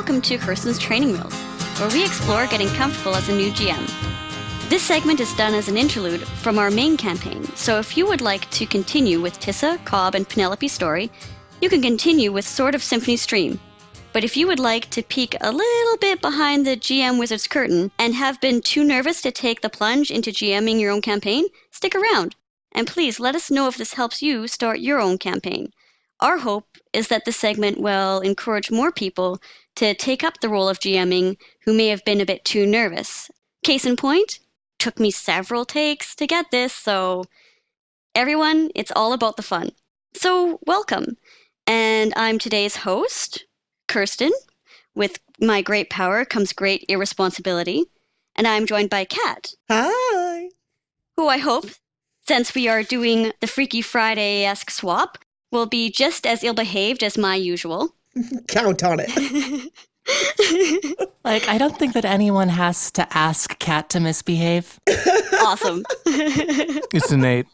welcome to Kersten's Training Wheels, where we explore getting comfortable as a new GM. This segment is done as an interlude from our main campaign, so if you would like to continue with Tissa, Cobb, and Penelope's story, you can continue with Sword of Symphony Stream. But if you would like to peek a little bit behind the GM Wizard's curtain and have been too nervous to take the plunge into GMing your own campaign, stick around. And please let us know if this helps you start your own campaign. Our hope is that this segment will encourage more people to take up the role of GMing who may have been a bit too nervous. Case in point, took me several takes to get this, so everyone, it's all about the fun. So welcome. And I'm today's host, Kersten. With my great power comes great irresponsibility. And I'm joined by Kat. Hi. Who I hope, since we are doing the Freaky Friday-esque swap, will be just as ill-behaved as my usual. Count on it. I don't think that anyone has to ask Kat to misbehave. Awesome. It's innate.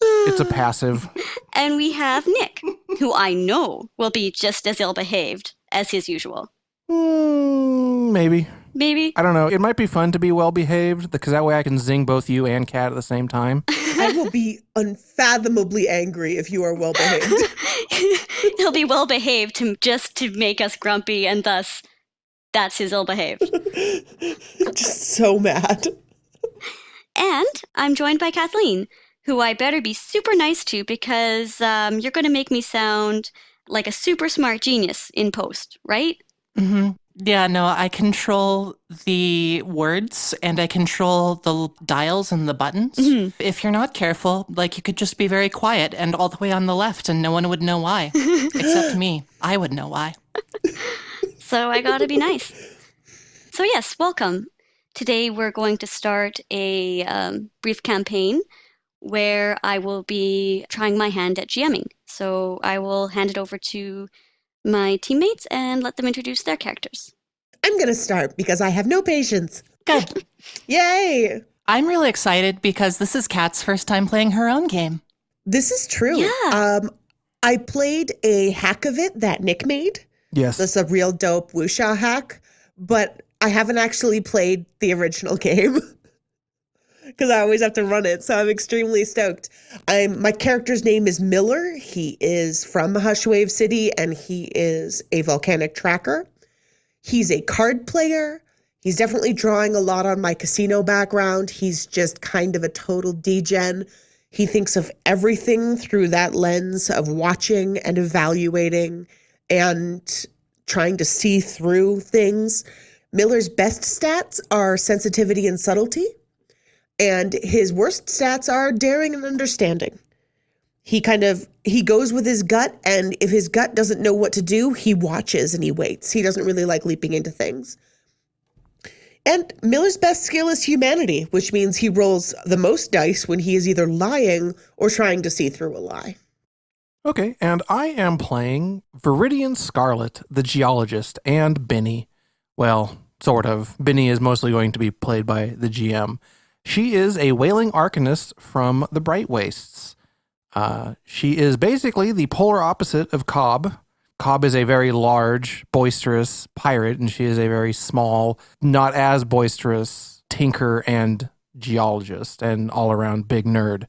It's a passive. And we have Nick, who I know will be just as ill-behaved as his usual. Maybe. Maybe? I don't know. It might be fun to be well-behaved, because that way I can zing both you and Kat at the same time. I will be unfathomably angry if you are well-behaved. He'll be well-behaved just to make us grumpy, and thus, that's his ill-behaved. Just so mad. And I'm joined by Kathleen, who I better be super nice to because you're going to make me sound like a super smart genius in post, right? Mm-hmm. Yeah, no, I control the words and I control the dials and the buttons. Mm-hmm. If you're not careful, you could just be very quiet and all the way on the left and no one would know why. Except me. I would know why. So I gotta be nice. So yes, welcome. Today we're going to start a brief campaign where I will be trying my hand at GMing. So I will hand it over to my teammates and let them introduce their characters. I'm going to start because I have no patience. Good. Yay! I'm really excited because this is Kat's first time playing her own game. This is true. Yeah. I played a hack of it that Nick made. Yes. That's a real dope wuxia hack, but I haven't actually played the original game because I always have to run it, so I'm extremely stoked. My character's name is Miller. He is from Hushwave City, and he is a volcanic tracker. He's a card player. He's definitely drawing a lot on my casino background. He's just kind of a total degen. He thinks of everything through that lens of watching and evaluating and trying to see through things. Miller's best stats are sensitivity and subtlety, and his worst stats are daring and understanding. He goes with his gut, and if his gut doesn't know what to do, he watches and he waits. He doesn't really like leaping into things. And Miller's best skill is humanity, which means he rolls the most dice when he is either lying or trying to see through a lie. Okay, and I am playing Viridian Scarlet, the geologist, and Benny. Well, sort of. Benny is mostly going to be played by the GM. She is a whaling arcanist from the Bright Wastes. She is basically the polar opposite of Cobb. Cobb is a very large, boisterous pirate, and she is a very small, not as boisterous tinker and geologist and all-around big nerd.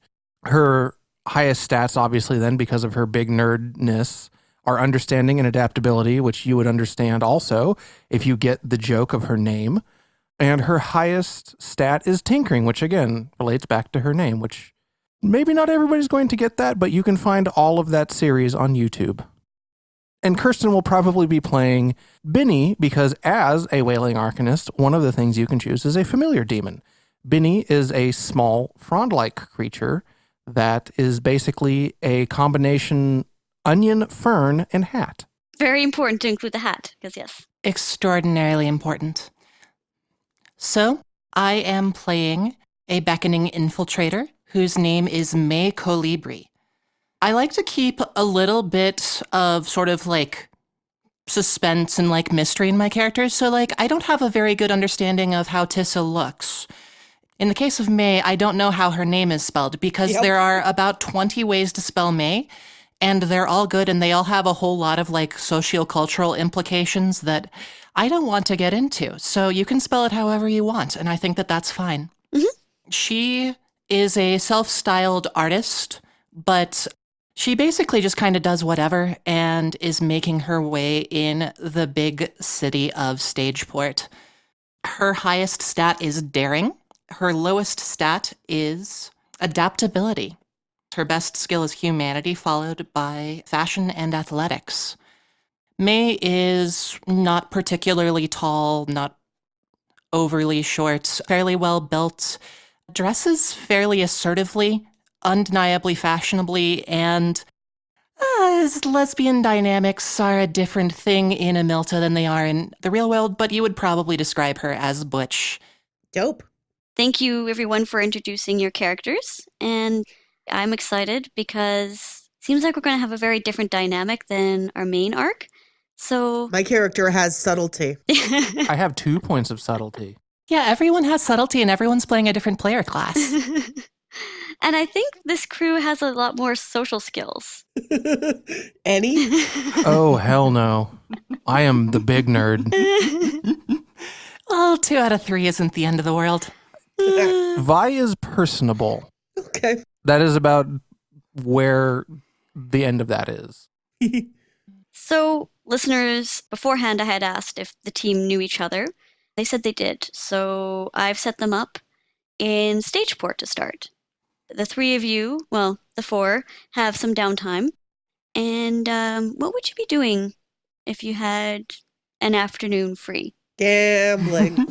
Her highest stats, obviously, then, because of her big nerdness, are understanding and adaptability, which you would understand also if you get the joke of her name. And her highest stat is tinkering, which, again, relates back to her name, which maybe not everybody's going to get that, but you can find all of that series on YouTube. And Kersten will probably be playing Benny because as a whaling arcanist, one of the things you can choose is a familiar demon. Benny is a small frond-like creature that is basically a combination onion, fern, and hat. Very important to include the hat, because yes. Extraordinarily important. So, I am playing a beckoning infiltrator whose name is May Colibri. I like to keep a little bit of sort of suspense and mystery in my characters, so I don't have a very good understanding of how Tissa looks. In the case of May, I don't know how her name is spelled because there are about 20 ways to spell May, And they're all good, and they all have a whole lot of like sociocultural implications that I don't want to get into. So you can spell it however you want, and I think that that's fine. She is a self-styled artist, but she basically just kind of does whatever and is making her way in the big city of Stageport. Her highest stat is daring. Her lowest stat is adaptability. Her best skill is humanity, followed by fashion and athletics. May is not particularly tall, not overly short, fairly well built, dresses fairly assertively, undeniably fashionably, and lesbian dynamics are a different thing in Amilta than they are in the real world, but you would probably describe her as butch. Dope. Thank you, everyone, for introducing your characters. And I'm excited because it seems like we're going to have a very different dynamic than our main arc. So, My character has subtlety. I have 2 points of subtlety. Yeah, everyone has subtlety and everyone's playing a different player class. and I think this crew has a lot more social skills. Any? Oh, hell no. I am the big nerd. Well, 2 out of 3 isn't the end of the world. Vi is personable. Okay. That is about where the end of that is. So, listeners, beforehand I had asked if the team knew each other. They said they did, so I've set them up in Stageport to start. The 3 of you, well, the 4, have some downtime. And what would you be doing if you had an afternoon free? Gambling.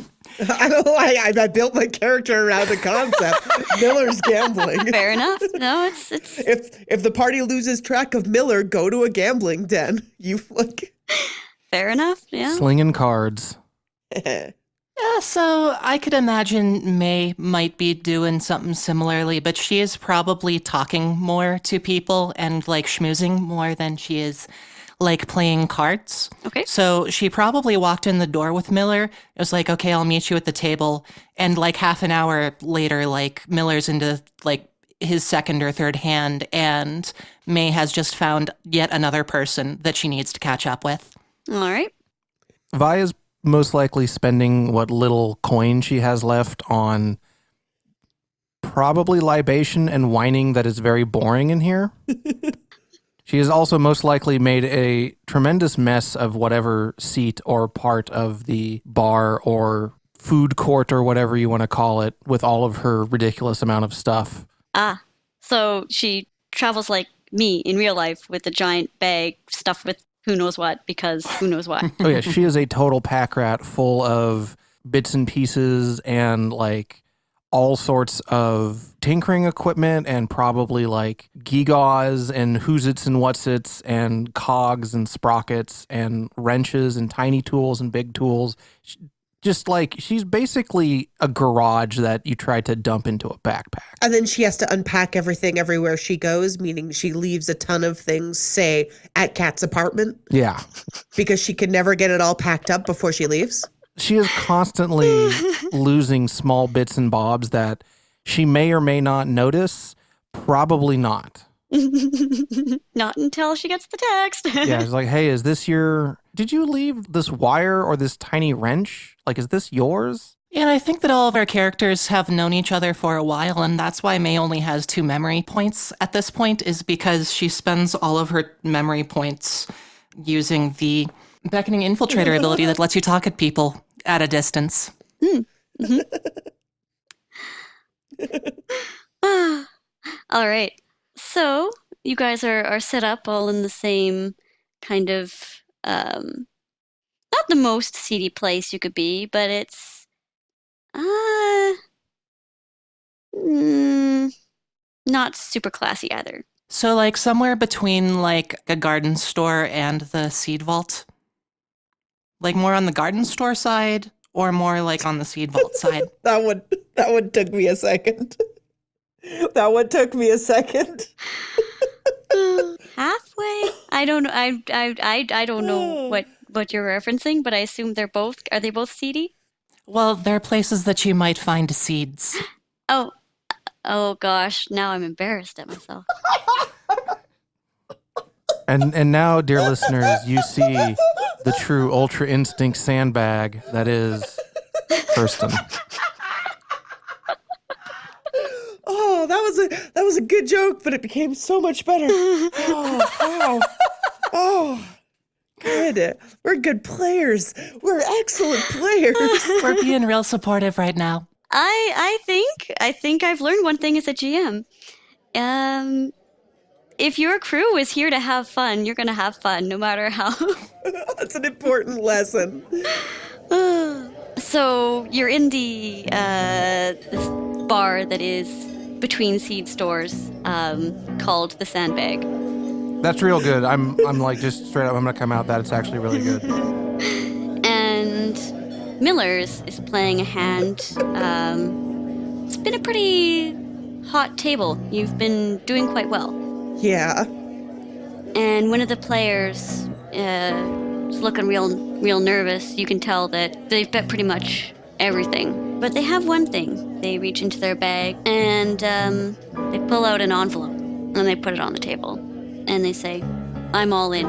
I don't know why I built my character around the concept. Miller's gambling. Fair enough. No, it's If the party loses track of Miller, go to a gambling den. You like fair enough. Yeah. Slinging cards. Yeah, so I could imagine May might be doing something similarly, but she is probably talking more to people and like schmoozing more than she is like playing cards. Okay. So she probably walked in the door with Miller. It was like, okay, I'll meet you at the table. And like half an hour later, like Miller's into like his second or third hand, and May has just found yet another person that she needs to catch up with. All right. Vi is most likely spending what little coin she has left on probably libation and whining that is very boring in here. She has also most likely made a tremendous mess of whatever seat or part of the bar or food court or whatever you want to call it with all of her ridiculous amount of stuff. Ah, so she travels like me in real life with a giant bag stuffed with who knows what because who knows what. Oh yeah, she is a total pack rat full of bits and pieces and like all sorts of tinkering equipment and probably like gewgaws and who's-its and what's-its and cogs and sprockets and wrenches and tiny tools and big tools. Just like she's basically a garage that you tried to dump into a backpack. And then she has to unpack everything everywhere she goes, meaning she leaves a ton of things, say, at Kat's apartment. Yeah. Because she can never get it all packed up before she leaves. She is constantly losing small bits and bobs that she may or may not notice. Probably not. Not until she gets the text. Yeah, it's like, hey, is this your... Did you leave this wire or this tiny wrench? Like, is this yours? And I think that all of our characters have known each other for a while, and that's why May only has 2 memory points at this point, is because she spends all of her memory points using the beckoning infiltrator ability that lets you talk at people at a distance. Mm-hmm. All right. So you guys are set up all in the same kind of, not the most seedy place you could be, but it's, not super classy either. So like somewhere between like a garden store and the seed vault? Like more on the garden store side or more like on the seed vault side? That one took me a second. That one took me a second. Halfway? I don't know. I don't know what you're referencing, but I assume are they both seedy? Well, there are places that you might find seeds. Oh gosh, now I'm embarrassed at myself. And now, dear listeners, you see the true Ultra Instinct sandbag that is Kersten. Oh, that was a good joke, but it became so much better. Oh, wow. Oh, good. We're good players. We're excellent players. We're being real supportive right now. I think I've learned one thing as a GM. If your crew is here to have fun, you're gonna have fun no matter how. That's an important lesson. So you're in the this bar that is between seed stores, called the Sandbag. That's real good. I'm like just straight up. I'm gonna come out that it's actually really good. And Miller's is playing a hand. It's been a pretty hot table. You've been doing quite well. Yeah. And one of the players is looking real nervous. You can tell that they've bet pretty much everything. But they have one thing. They reach into their bag and they pull out an envelope and they put it on the table. And they say, I'm all in.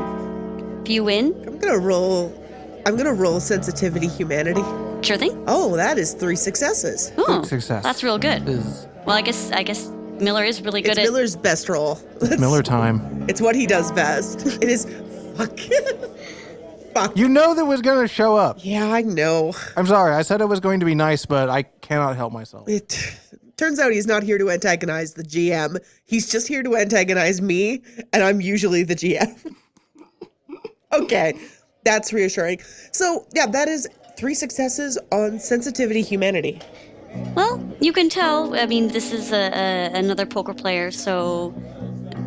If you win, I'm gonna roll sensitivity humanity. sure thing. Oh, that is 3 successes. Oh, Success. that's real good. Is Well, I guess Miller is really good It's at... Miller's best roll. Miller time. It's what he does best. It is fuck. Fuck. You know that was gonna show up. Yeah, I know. I'm sorry. I said it was going to be nice, but I cannot help myself. It turns out he's not here to antagonize the GM. He's just here to antagonize me, and I'm usually the GM. Okay, that's reassuring. So, yeah, that is 3 successes on sensitivity humanity. Well, you can tell. I mean, this is another poker player, so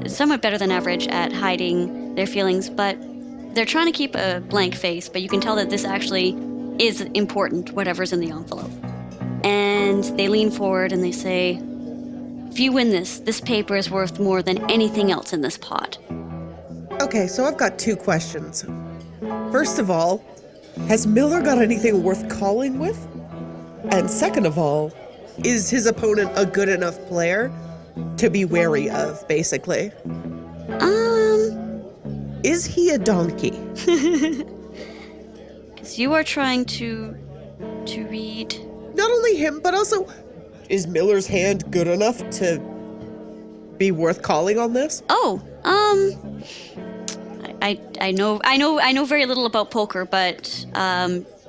somewhat better than average at hiding their feelings, but they're trying to keep a blank face, but you can tell that this actually is important, whatever's in the envelope. And they lean forward and they say, if you win this paper is worth more than anything else in this pot. Okay, so I've got 2 questions. First of all, has Miller got anything worth calling with? And second of all, is his opponent a good enough player to be wary of, basically? Is he a donkey? Because you are trying to read... Not only him, but also, is Miller's hand good enough to be worth calling on this? Oh, I know very little about poker, but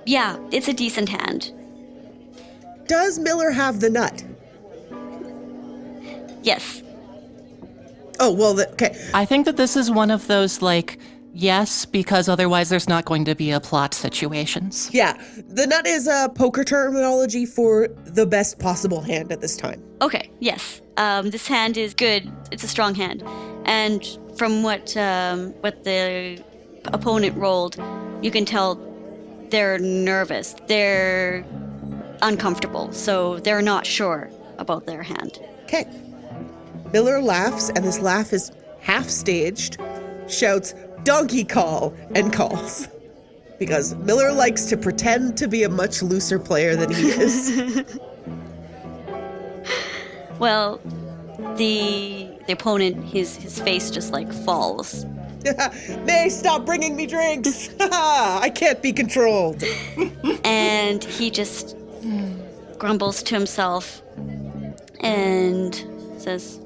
yeah, it's a decent hand. Does Miller have the nut? Yes. Oh, well, okay. I think that this is one of those, like, yes, because otherwise there's not going to be a plot situations. Yeah, the nut is a poker terminology for the best possible hand at this time. Okay, yes. This hand is good. It's a strong hand. And from what the opponent rolled, you can tell they're nervous. They're uncomfortable, so they're not sure about their hand. Okay. Miller laughs, and this laugh is half-staged, shouts, donkey call, and calls. Because Miller likes to pretend to be a much looser player than he is. Well, the opponent, his face just like falls. Nay, stop bringing me drinks! I can't be controlled. And he just grumbles to himself and says,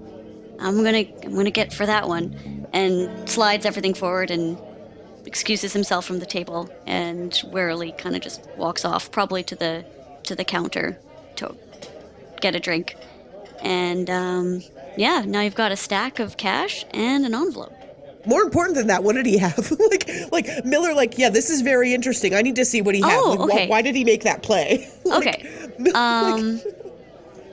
I'm gonna get for that one, and slides everything forward and excuses himself from the table and warily kind of just walks off, probably to the counter to get a drink. And yeah, now you've got a stack of cash and an envelope. More important than that, what did he have? like Miller, like, yeah, this is very interesting. I need to see what he has. Oh, Like, okay. Why did he make that play? Okay.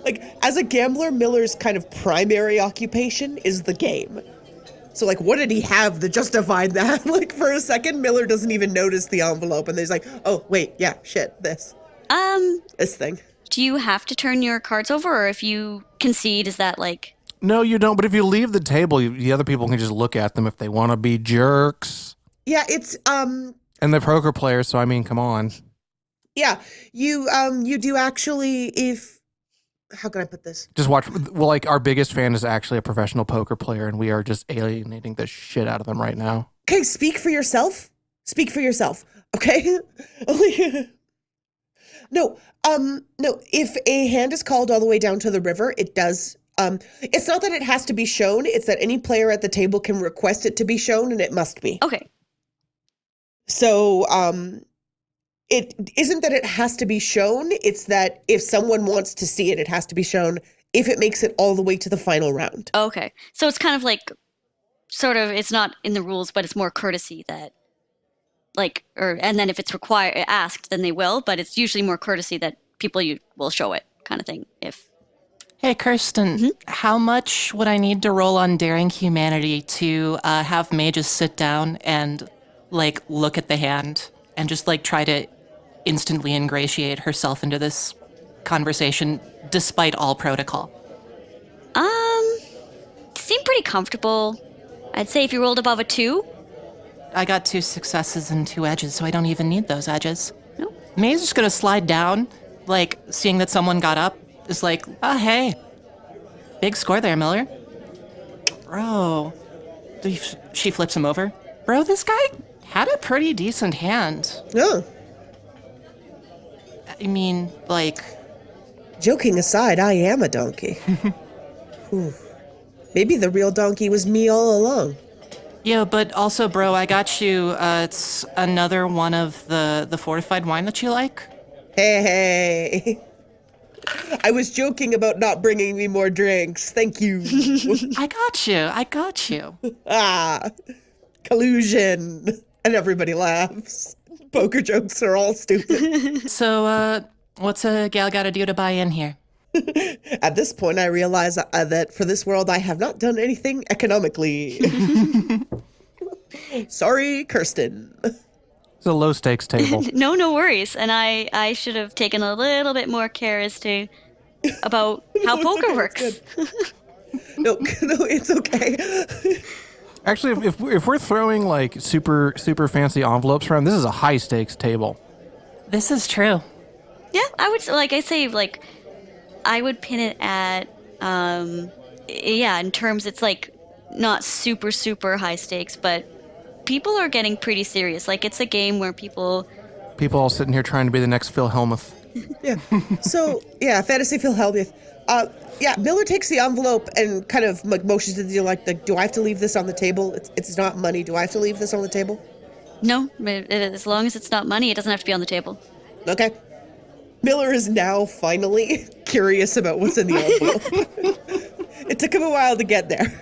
Like, as a gambler, Miller's kind of primary occupation is the game. So, like, what did he have that justified that? Like, for a second, Miller doesn't even notice the envelope, and he's like, oh, wait, yeah, shit, this thing. Do you have to turn your cards over, or if you concede, is that like... No, you don't. But if you leave the table, the other people can just look at them if they want to be jerks. Yeah, it's, And they're poker players, so I mean, come on. yeah, you do actually, if how can I put this? Just watch. Well, like our biggest fan is actually a professional poker player, and we are just alienating the shit out of them right now. Okay, speak for yourself. Speak for yourself. Okay. No, no. If a hand is called all the way down to the river, it does. It's not that it has to be shown. It's that any player at the table can request it to be shown, and it must be. Okay. So, it isn't that it has to be shown. It's that if someone wants to see it, it has to be shown if it makes it all the way to the final round. Okay. So it's kind of like, sort of, it's not in the rules, but it's more courtesy that, like, and then if it's asked, then they will, but it's usually more courtesy that people will show it, kind of thing. Hey, Kirsten, how much would I need to roll on Daring Humanity to have May just sit down and, like, look at the hand and just, like, try to instantly ingratiate herself into this conversation despite all protocol? Seem pretty comfortable. I'd say if you rolled above a 2. I got 2 successes and 2 edges, so I don't even need those edges. No. May's just gonna slide down, like, seeing that someone got up, is like, oh, hey. Big score there, Miller. Bro. She flips him over. Bro, this guy had a pretty decent hand. No. I mean, like... Joking aside, I am a donkey. Maybe the real donkey was me all along. Yeah, but also, bro, I got you, it's another one of the fortified wine that you like. Hey. I was joking about not bringing me more drinks. Thank you. I got you. Collusion. And everybody laughs. Poker jokes are all stupid. So, what's a gal gotta do to buy in here? At this point, I realize that for this world, I have not done anything economically. Sorry, Kersten. It's a low stakes table. No worries. And I should have taken a little bit more care about how poker okay, works. No, it's okay. Actually, if we're throwing like super fancy envelopes around, this is a high stakes table. This is true. Yeah, I would, I would pin it at, in terms, it's like not super high stakes, but people are getting pretty serious. Like, it's a game where people all sitting here trying to be the next Phil Hellmuth. Yeah. So, Fantasy Phil Hellmuth. Miller takes the envelope and kind of like motions to the deal, like, do I have to leave this on the table? It's not money. Do I have to leave this on the table? No, as long as it's not money, it doesn't have to be on the table. Okay. Miller is now finally curious about what's in the envelope. It took him a while to get there.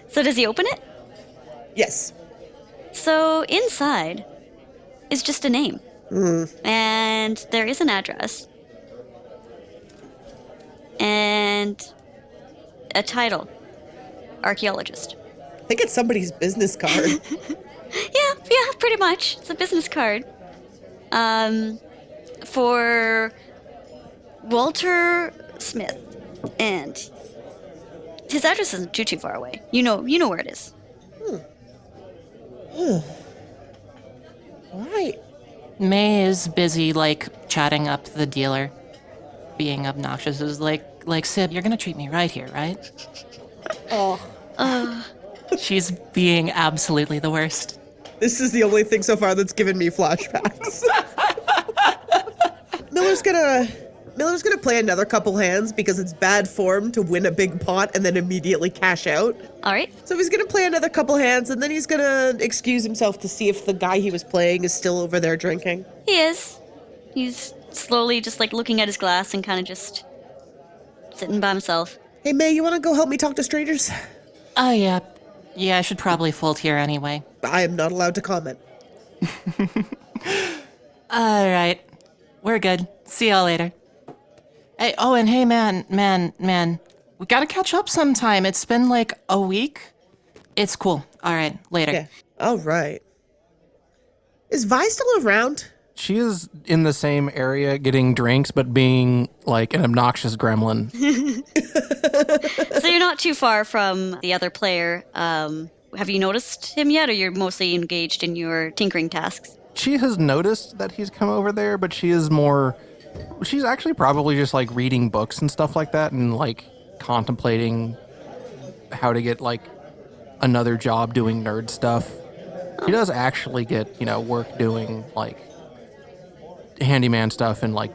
So does he open it? Yes. So inside is just a name. And there is an address. And a title. Archaeologist. I think it's somebody's business card. Yeah, pretty much. It's a business card. For Walter Smith. And his address isn't too far away. You know where it is. Right. May is busy, like, chatting up the dealer, being obnoxious. Is like, Sib, you're gonna treat me right here, right? Oh. She's being absolutely the worst. This is the only thing so far that's given me flashbacks. Miller's gonna play another couple hands because it's bad form to win a big pot and then immediately cash out. All right. So he's gonna play another couple hands and then he's gonna excuse himself to see if the guy he was playing is still over there drinking. He is. He's slowly just like looking at his glass and kind of just sitting by himself. Hey May, you wanna go help me talk to strangers? Oh, yeah. Yeah, I should probably fold here anyway. I am not allowed to comment. All right. We're good. See y'all later. Hey, oh, and hey, man. We gotta catch up sometime. It's been like a week. It's cool. All right, later. Yeah. All right. Is Vi still around? She is in the same area getting drinks, but being like an obnoxious gremlin. So you're not too far from the other player. Have you noticed him yet, or you're mostly engaged in your tinkering tasks? She has noticed that he's come over there, but she is more She's actually probably just like reading books and stuff like that and like contemplating how to get like another job doing nerd stuff. She does actually get, work doing like handyman stuff and like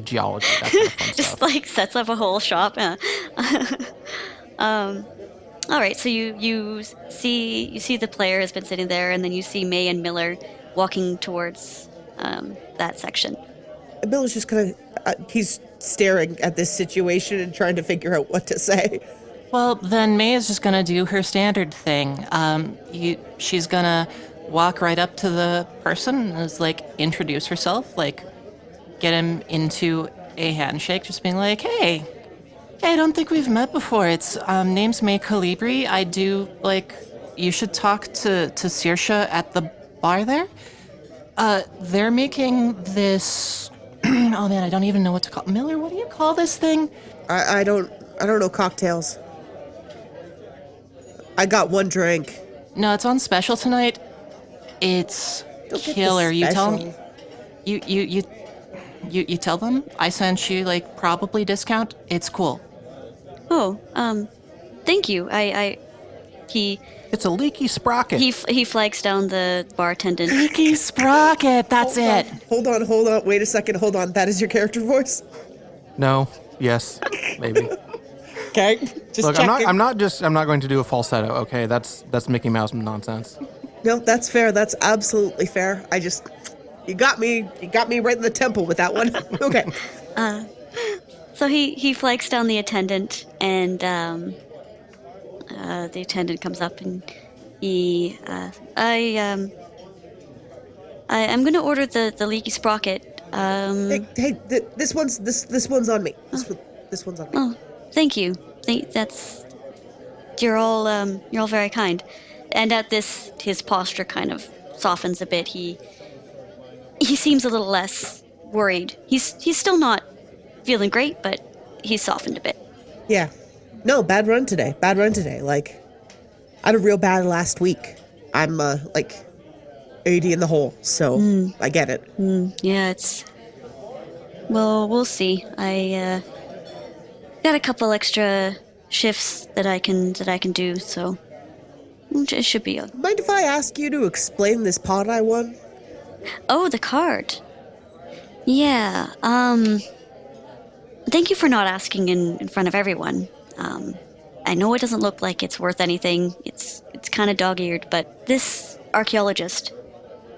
geology, that kind of fun Just stuff. like sets up a whole shop. All right, so you see the player has been sitting there, and then you see May and Miller walking towards that section. Bill is just kind of, he's staring at this situation and trying to figure out what to say. Well, then May is just gonna do her standard thing. She's gonna walk right up to the person and just, like, introduce herself, like, get him into a handshake, just being like, hey, I don't think we've met before. It's, name's May Colibri. I do, like, you should talk to Saoirse at the bar there. They're making this, oh man, I don't even know what to call, Miller, what do you call this thing? I don't know cocktails. I got one drink. No, it's on special tonight. It's Don't get the killer. You tell special. me. You tell them I sent you like probably discount. It's cool. Oh, thank you. He It's a leaky sprocket. he flags down the bar attendant. Leaky sprocket. That's it. Hold on. Wait a second. Hold on. That is your character voice? No, yes, maybe. Okay. Just Look, checking. I'm not going to do a falsetto. Okay, that's Mickey Mouse nonsense. No, that's fair. That's absolutely fair. You got me right in the temple with that one. Okay. So he flags down the attendant, and the attendant comes up and I'm gonna order the leaky sprocket. Hey, this one's on me. This one's on me. Oh, thank you. You're all very kind. And at this, his posture kind of softens a bit. He seems a little less worried. He's still not feeling great, but he's softened a bit. Yeah. No, bad run today. Like, I had a real bad last week. I'm like 80 in the hole, so I get it. Yeah, well, we'll see. I got a couple extra shifts that I can do, so it should be okay. Mind if I ask you to explain this pot I won? Oh, the card. Yeah. Thank you for not asking in front of everyone. I know it doesn't look like it's worth anything. It's kind of dog-eared, but this archaeologist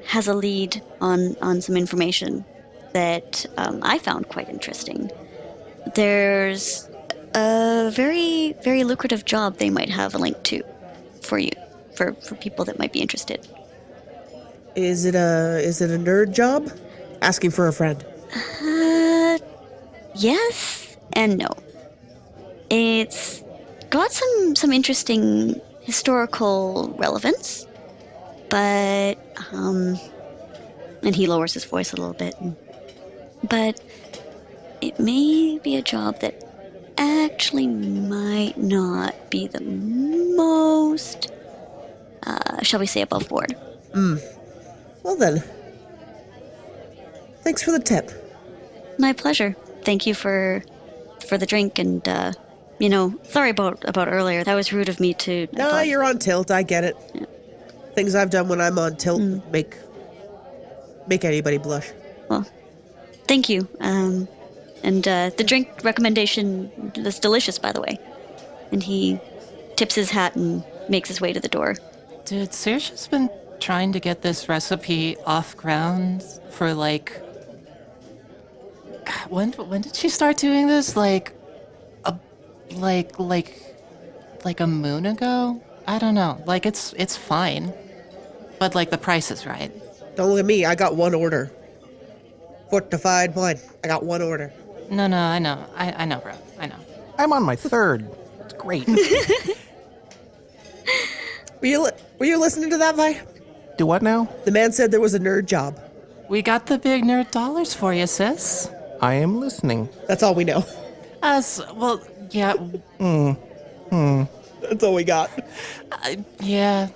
has a lead on some information that I found quite interesting. There's a very, very lucrative job they might have a link to for you, for people that might be interested. Is it a nerd job? Asking for a friend. Yes and no. It's got some interesting historical relevance, but and he lowers his voice a little bit. But it may be a job that actually might not be the most, shall we say, above board. Well then. Thanks for the tip. My pleasure. Thank you for the drink, and sorry about earlier. That was rude of me to. No, you're on tilt. I get it. Yeah. Things I've done when I'm on tilt make anybody blush. Well, thank you. And the drink recommendation was delicious, by the way. And he tips his hat and makes his way to the door. Dude, Saoirse's been trying to get this recipe off ground for like. When did she start doing this? Like a moon ago? I don't know. Like it's fine, but like the price is right. Don't look at me. I got one order. Fortified wine. I got one order. No, I know, bro. I know. I'm on my third. It's great. Were you listening to that, Vi? Do what now? The man said there was a nerd job. We got the big nerd dollars for you, sis. I am listening. That's all we know. Well, yeah, That's all we got. yeah.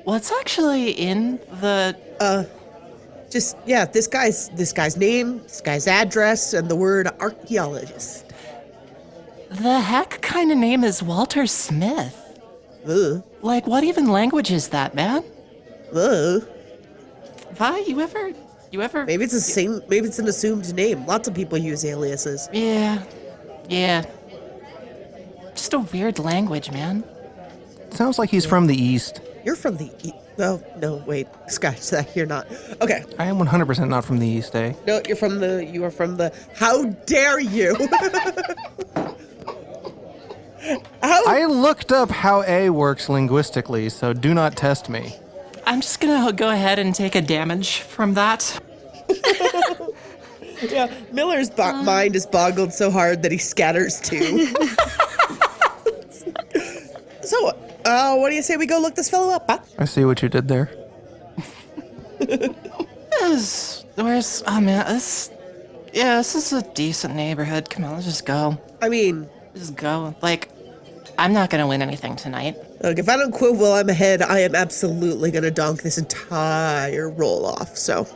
What's actually in the? this guy's name, this guy's address, and the word archaeologist. The heck kind of name is Walter Smith? Ugh. Like, what even language is that, man? Ugh. Vi, you ever... Maybe it's an assumed name. Lots of people use aliases. Yeah. Just a weird language, man. Sounds like he's from the East. You're from the Oh, no, wait. Scratch that. You're not. Okay. I am 100% not from the East, eh? No, you are from the, how dare you? I looked up how A works linguistically, so do not test me. I'm just gonna go ahead and take a damage from that. Yeah, Miller's mind is boggled so hard that he scatters too. So, what do you say we go look this fellow up, huh? I see what you did there. This is a decent neighborhood. Come on, let's just go. I mean, Just go. Like, I'm not gonna win anything tonight. look, if I don't quit while I'm ahead, I am absolutely gonna donk this entire roll off, so.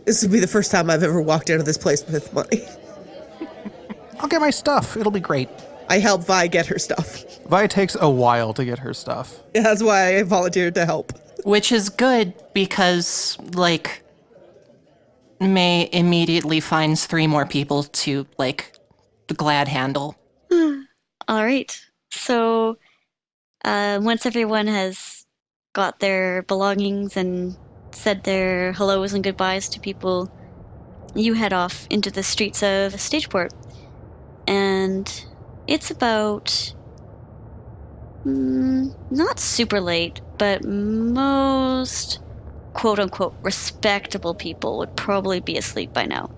This will be the first time I've ever walked out of this place with money. I'll get my stuff. It'll be great. I help Vi get her stuff. Vi takes a while to get her stuff. Yeah, that's why I volunteered to help. Which is good because, like, May immediately finds 3 more people to, like, glad handle. All right. So, once everyone has got their belongings and said their hellos and goodbyes to people, you head off into the streets of Stageport. And it's about not super late, but most quote-unquote respectable people would probably be asleep by now.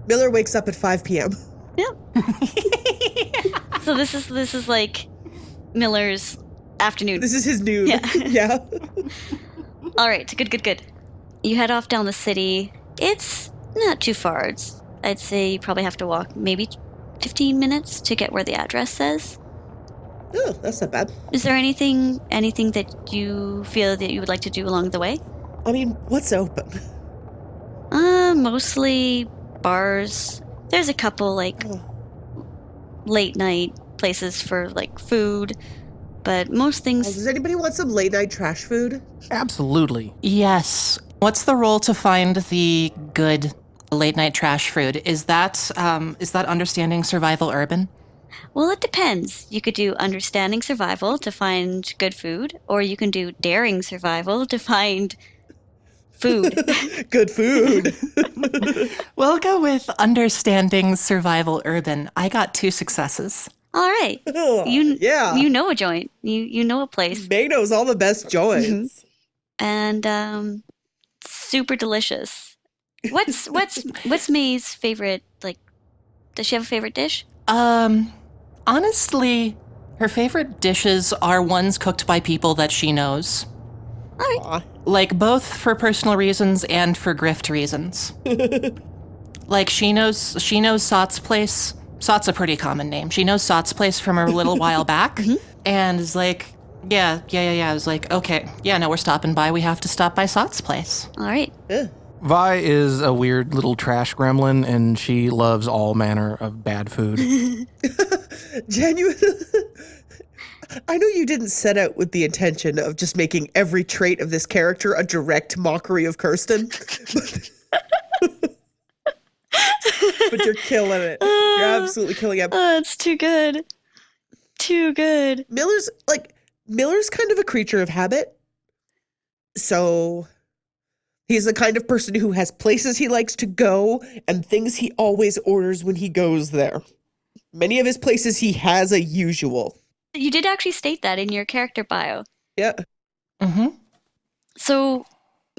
Miller wakes up at 5 p.m. Yeah. So this is like Miller's afternoon. This is his noon. Yeah. Yeah. All right, good. You head off down the city. It's not too far. I'd say you probably have to walk maybe 15 minutes to get where the address says. Oh, that's not bad. Is there anything that you feel that you would like to do along the way? I mean, what's open? Mostly bars. There's a couple like late night places for like food, but most things. Does anybody want some late night trash food? Absolutely. Yes. What's the role to find the good late night trash food? Is that understanding survival urban? Well, it depends. You could do understanding survival to find good food, or you can do daring survival to find food. Good food. We'll go with understanding survival urban. I got 2 successes. All right. Yeah. You know a joint. You know a place. May knows all the best joints. And super delicious. What's May's favorite, like, does she have a favorite dish? Honestly, her favorite dishes are ones cooked by people that she knows. All right. Aw. Like, both for personal reasons and for grift reasons. Like, she knows Sot's place. Sot's a pretty common name. She knows Sot's place from a little while back, and is like, yeah. I was like, okay, yeah, no, we're stopping by. We have to stop by Sot's place. All right. Vi is a weird little trash gremlin, and she loves all manner of bad food. Genuine. I know you didn't set out with the intention of just making every trait of this character a direct mockery of Kersten. But you're killing it. You're absolutely killing it. It's too good. Too good. Miller's kind of a creature of habit. So he's the kind of person who has places he likes to go and things he always orders when he goes there. Many of his places he has a usual. You did actually state that in your character bio. Yeah. Mm-hmm. So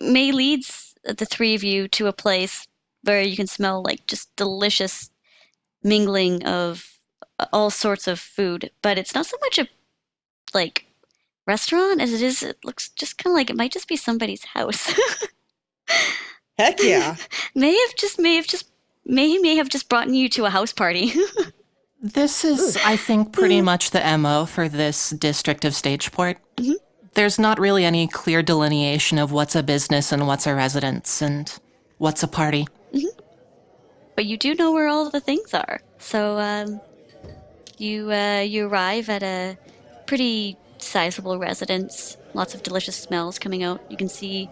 May leads the 3 of you to a place where you can smell like just delicious mingling of all sorts of food, but it's not so much a like restaurant as it looks just kind of like it might just be somebody's house. Heck yeah. May have just brought you to a house party. This is, I think, pretty much the MO for this district of Stageport. there's not really any clear delineation of what's a business and what's a residence and what's a party. But you do know where all the things are. So you arrive at a pretty sizable residence. Lots of delicious smells coming out. You can see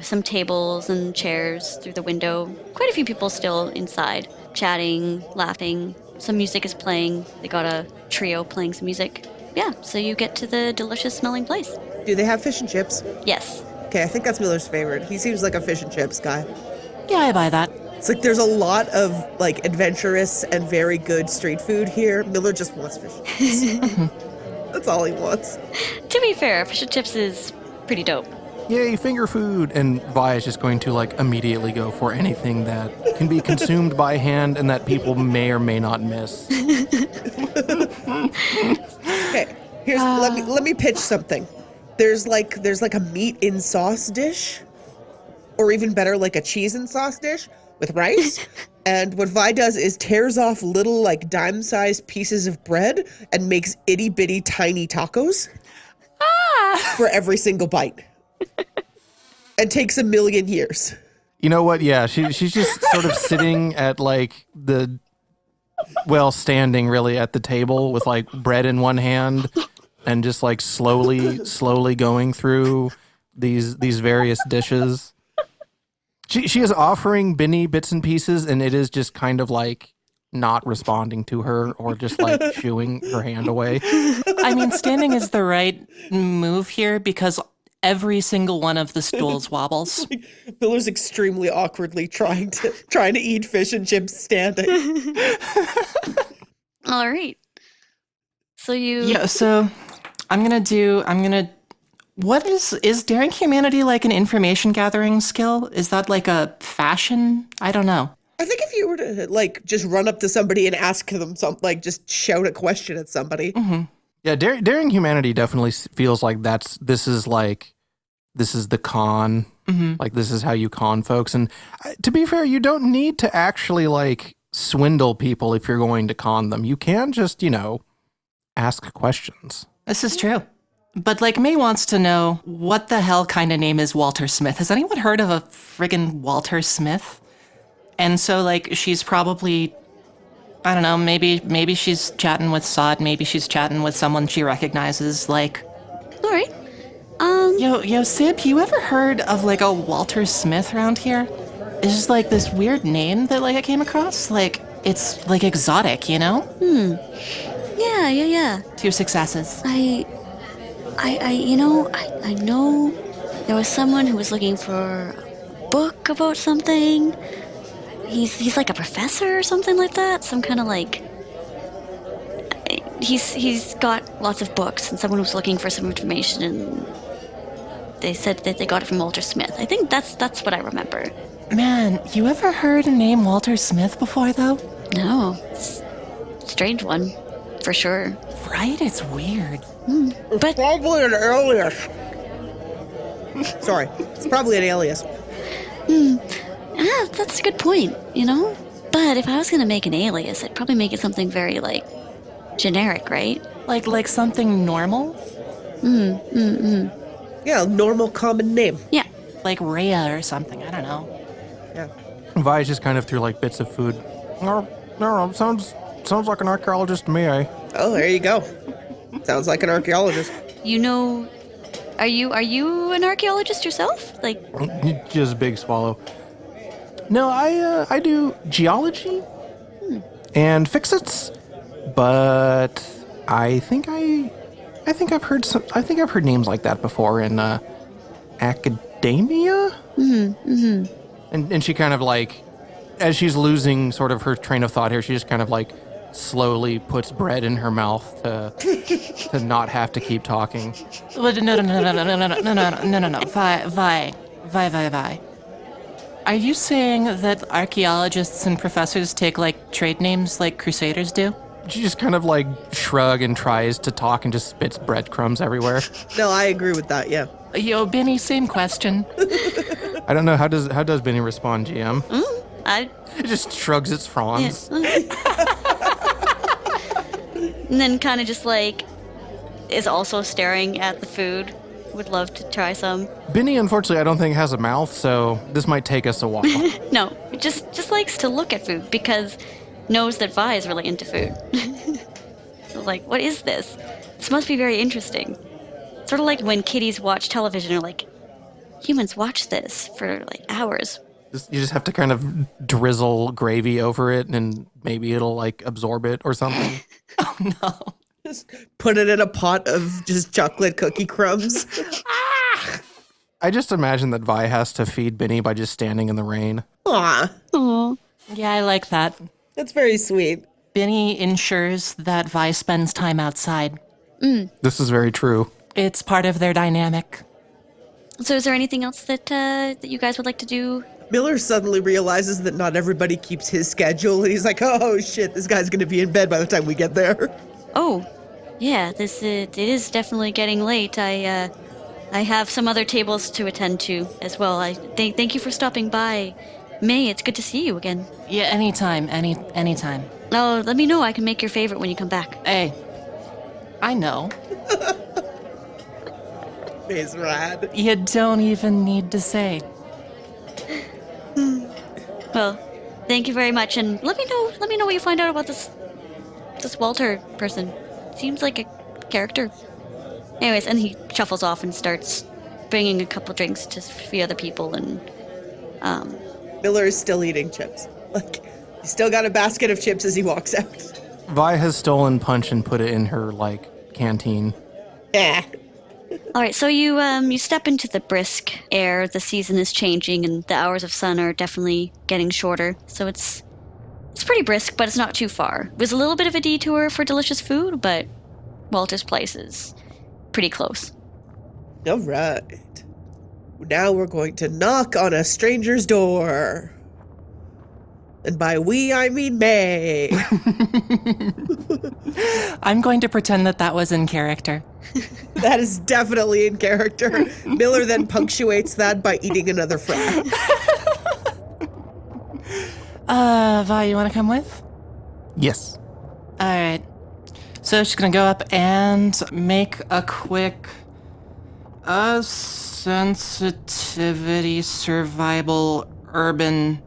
some tables and chairs through the window. Quite a few people still inside, chatting, laughing. Some music is playing. They got a trio playing some music. Yeah, so you get to the delicious smelling place. Do they have fish and chips? Yes. Okay, I think that's Miller's favorite. He seems like a fish and chips guy. Yeah, I buy that. It's like there's a lot of like adventurous and very good street food here. Miller just wants fish and chips. That's all he wants. To be fair, fish and chips is pretty dope. Yay, finger food! And Vi is just going to like immediately go for anything that can be consumed by hand and that people may or may not miss. Okay, here's let me pitch something. There's like a meat in sauce dish, or even better, like a cheese and sauce dish with rice. And what Vi does is tears off little like dime-sized pieces of bread and makes itty-bitty tiny tacos for every single bite. And takes a million years. You know what? Yeah, she's just sort of sitting at like standing really at the table with like bread in one hand and just like slowly going through these various dishes. She is offering Binny bits and pieces, and it is just kind of like not responding to her or just like shooing her hand away. I mean, standing is the right move here because every single one of the stools wobbles. Miller's extremely awkwardly trying to eat fish and chips standing. All right. So you... Yeah, so what is daring humanity like an information gathering skill? Is that like a fashion? I don't know. I think if you were to like just run up to somebody and ask them something, like just shout a question at somebody. Mm-hmm. Yeah, daring humanity definitely feels like this is the con. Mm-hmm. Like this is how you con folks. And to be fair, you don't need to actually like swindle people if you're going to con them. You can just, ask questions. This is true. But like May wants to know what the hell kind of name is Walter Smith? Has anyone heard of a friggin' Walter Smith? And so like she's probably, I don't know, maybe she's chatting with Sod, maybe she's chatting with someone she recognizes, like. All right. Yo, Sib, you ever heard of like a Walter Smith around here? It's just like this weird name that like I came across. Like it's like exotic, you know? Yeah. 2 successes. I know there was someone who was looking for a book about something. He's like a professor or something like that. Some kind of like... He's got lots of books, and someone was looking for some information, and they said that they got it from Walter Smith. I think that's what I remember. Man, you ever heard a name Walter Smith before, though? No. It's a strange one, for sure. Right? It's weird. It's probably an alias. Sorry, it's probably an alias. That's a good point, But if I was going to make an alias, I'd probably make it something very, like, generic, right? Like something normal? Yeah, normal common name. Yeah. Like Rhea or something, I don't know. Yeah. Vi just kind of threw like bits of food. No, sounds like an archaeologist to me, eh? Oh, there you go. Sounds like an archaeologist. Are you an archaeologist yourself? Like, Just a big swallow. No, I do geology and fix-its, but I think I've heard names like that before in academia. And she kind of like, as she's losing sort of her train of thought here, she just kind of like slowly puts bread in her mouth to not have to keep talking. No. Vi. Are you saying that archaeologists and professors take like trade names like crusaders do? She just kind of like shrug and tries to talk and just spits breadcrumbs everywhere. No, I agree with that, yeah. Yo, Benny, same question. I don't know, how does Benny respond, GM? It just shrugs its fronds. Yeah. And then kind of just like is also staring at the food would love to try some. Benny, unfortunately, I don't think has a mouth, so this might take us a while. No, it just likes to look at food because knows that Vi is really into food. So like, what is this? This must be very interesting. Sort of like when kitties watch television or like, humans watch this for like hours. You just have to kind of drizzle gravy over it, and maybe it'll like absorb it or something. Oh no. Just put it in a pot of just chocolate cookie crumbs. I just imagine that Vi has to feed Benny by just standing in the rain. Aw, Aw. Yeah, I like that. that's very sweet. Benny ensures that Vi spends time outside. This is very true. It's part of their dynamic. So is there anything else that you guys would like to do? Miller suddenly realizes that not everybody keeps his schedule, and he's like, oh shit, this guy's gonna be in bed by the time we get there. Oh, yeah, this it is definitely getting late. I have some other tables to attend to as well. I thank you for stopping by. May, it's good to see you again. Yeah, anytime, anytime. Oh, let me know. I can make your favorite when you come back. Hey, I know. He's rad. You don't even need to say. Well, thank you very much, and let me know what you find out about this Walter person. Seems like a character. Anyways, and he shuffles off and starts bringing a couple drinks to a few other people, and Miller is still eating chips. Like, he's still got a basket of chips as he walks out. Vi has stolen Punch and put it in her like canteen. Yeah. all right. So you step into the brisk air. The season is changing, and the hours of sun are definitely getting shorter. So it's pretty brisk, but it's not too far. It was a little bit of a detour for delicious food, but Walter's place is pretty close. All right. Now we're going to knock on a stranger's door. And by we, I mean May. I'm going to pretend that was in character. That is definitely in character. Miller then punctuates that by eating another fry. Vi, you want to come with? Yes. All right. So she's going to go up and make a quick sensitivity, survival, urban.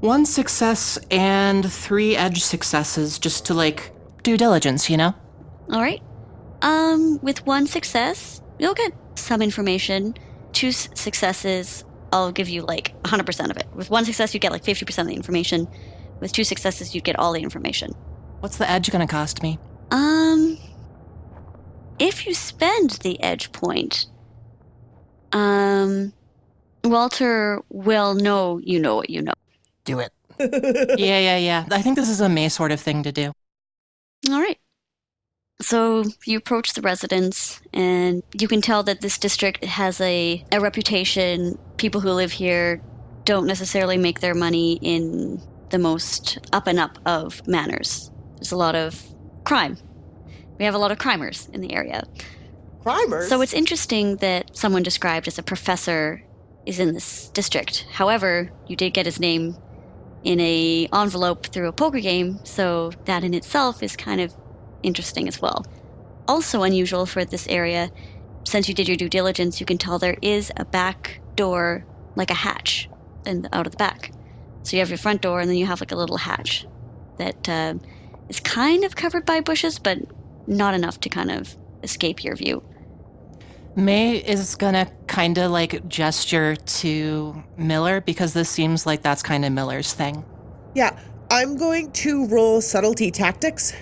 1 success and 3 edge successes just to, like, due diligence, you know? All right. With 1 success, you'll get some information. 2 successes, I'll give you like 100% of it. With 1 success, you get like 50% of the information. With 2 successes, you get all the information. What's the edge going to cost me? If you spend the edge point, Walter will know you know what you know. Do it. Yeah. I think this is a May sort of thing to do. All right. So you approach the residence, and you can tell that this district has a reputation. People who live here don't necessarily make their money in the most up and up of manners. There's a lot of crime. We have a lot of crimers in the area. Primers? So it's interesting that someone described as a professor is in this district. However, you did get his name in a envelope through a poker game, so that in itself is kind of interesting as well. Also unusual for this area, since you did your due diligence, you can tell there is a back door, like a hatch, out of the back. So you have your front door, and then you have like a little hatch that is kind of covered by bushes, but not enough to kind of escape your view. May is gonna kind of like gesture to Miller because this seems like that's kind of Miller's thing. Yeah, I'm going to roll subtlety tactics,